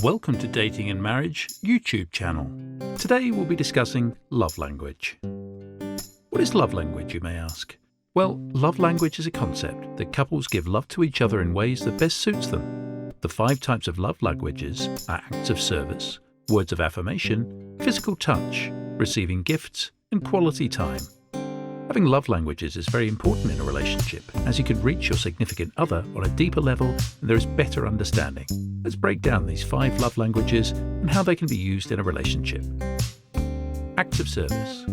Welcome to Dating and Marriage YouTube channel. Today we'll be discussing love language. What is love language, you may ask? Well, love language is a concept that couples give love to each other in ways that best suits them. The 5 types of love languages are acts of service, words of affirmation, physical touch, receiving gifts, and quality time. Having love languages is very important in a relationship, as you can reach your significant other on a deeper level and there is better understanding. Let's break down these 5 love languages and how they can be used in a relationship. Acts of service.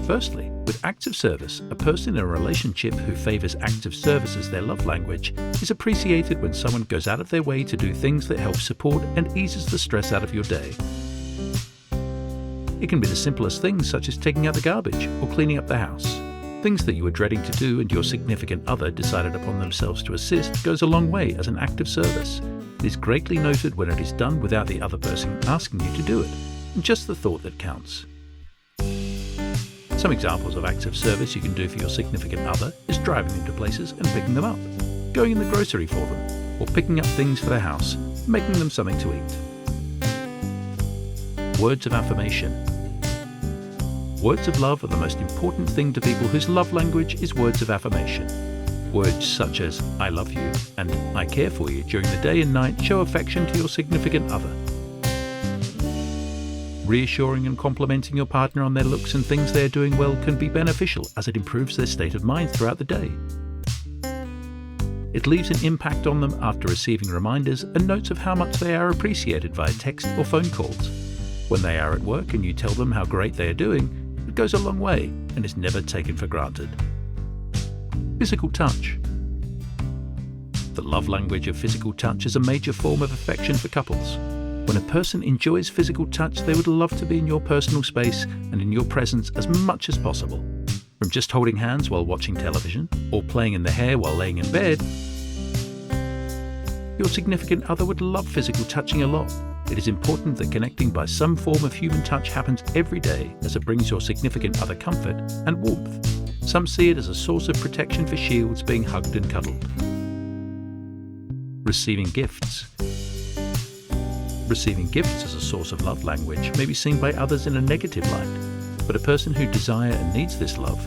Firstly, with acts of service, a person in a relationship who favours acts of service as their love language is appreciated when someone goes out of their way to do things that help support and eases the stress out of your day. It can be the simplest things such as taking out the garbage or cleaning up the house. Things that you were dreading to do and your significant other decided upon themselves to assist goes a long way as an act of service. It is greatly noted when it is done without the other person asking you to do it, and just the thought that counts. Some examples of acts of service you can do for your significant other is driving them to places and picking them up, going in the grocery for them, or picking up things for their house, making them something to eat. Words of affirmation. Words of love are the most important thing to people whose love language is words of affirmation. Words such as "I love you" and "I care for you" during the day and night show affection to your significant other. Reassuring and complimenting your partner on their looks and things they are doing well can be beneficial as it improves their state of mind throughout the day. It leaves an impact on them after receiving reminders and notes of how much they are appreciated via text or phone calls. When they are at work and you tell them how great they are doing, it goes a long way and is never taken for granted. Physical touch. The love language of physical touch is a major form of affection for couples. When a person enjoys physical touch, they would love to be in your personal space and in your presence as much as possible. From just holding hands while watching television or playing in the hair while laying in bed, your significant other would love physical touching a lot. It is important that connecting by some form of human touch happens every day as it brings your significant other comfort and warmth. Some see it as a source of protection for shields being hugged and cuddled. Receiving gifts. Receiving gifts as a source of love language may be seen by others in a negative light, but persons who desire and need this love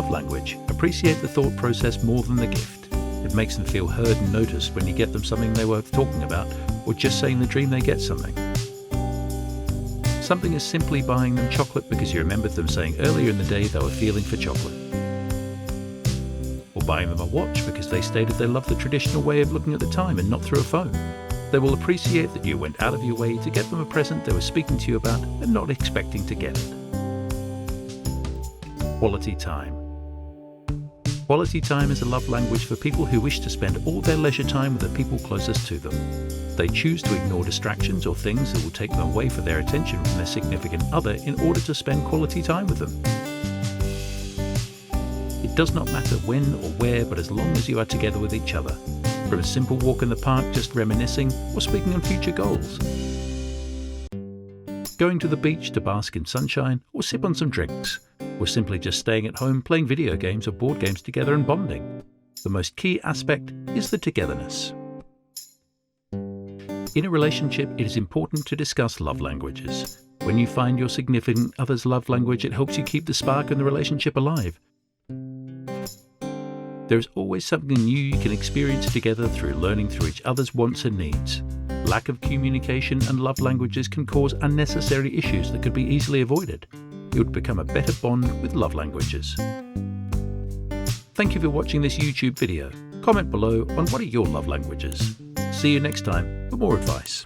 language appreciate the thought process more than the gift. It makes them feel heard and noticed when you get them something they're worth talking about, or just saying the dream they get something. Something as simply buying them chocolate because you remembered them saying earlier in the day they were feeling for chocolate. Or buying them a watch because they stated they love the traditional way of looking at the time and not through a phone. They will appreciate that you went out of your way to get them a present they were speaking to you about and not expecting to get it. Quality time. Quality time is a love language for people who wish to spend all their leisure time with the people closest to them. They choose to ignore distractions or things that will take them away from their attention from their significant other in order to spend quality time with them. It does not matter when or where, but as long as you are together with each other. From a simple walk in the park just reminiscing or speaking on future goals. Going to the beach to bask in sunshine or sip on some drinks. Or simply just staying at home playing video games or board games together and bonding. The most key aspect is the togetherness. In a relationship, it is important to discuss love languages. When you find your significant other's love language, it helps you keep the spark in the relationship alive. There is always something new you can experience together through learning through each other's wants and needs. Lack of communication and love languages can cause unnecessary issues that could be easily avoided. It would become a better bond with love languages. Thank you for watching this YouTube video. Comment below on what are your love languages. See you next time for more advice.